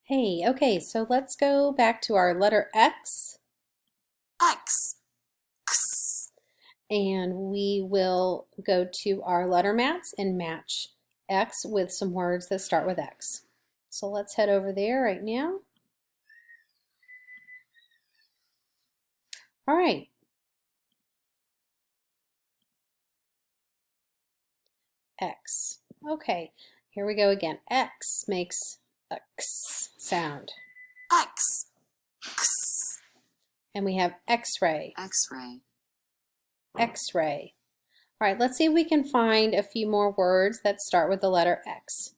Hey, okay, so let's go back to our letter X X, X, and we will go to our letter mats and match X with some words that start with X. So let's head over there right now. All right, X. Okay, here we go again. X makes a X sound. X, X, And we have X-ray, X-ray, X-ray. All right, let's see if we can find a few more words that start with the letter X.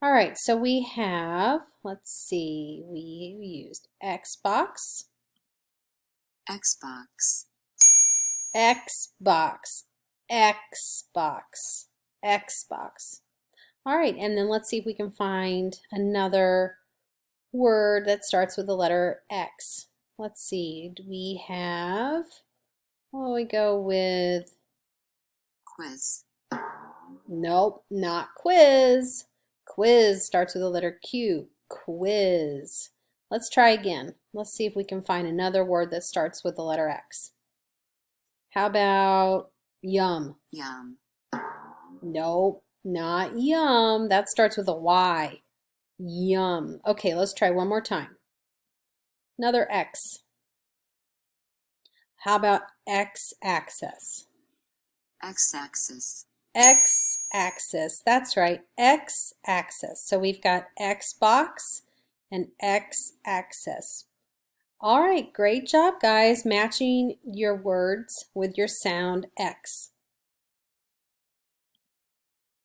All right, so we have, let's see, we used Xbox, Xbox, Xbox, Xbox, Xbox. All right, and then let's see if we can find another word that starts with the letter X. Let's see, do we have, well, we go with, quiz, nope, not quiz. Quiz starts with the letter Q. Quiz. Let's try again. Let's see if we can find another word that starts with the letter X. How about yum? yum, Nope, not yum. That starts with a Y. Yum. Okay, let's try one more time. Another X. How about X-axis? X-axis, X-axis. That's right, X-axis. So we've got Xbox and X-axis. All right, great job, guys, matching your words with your sound X.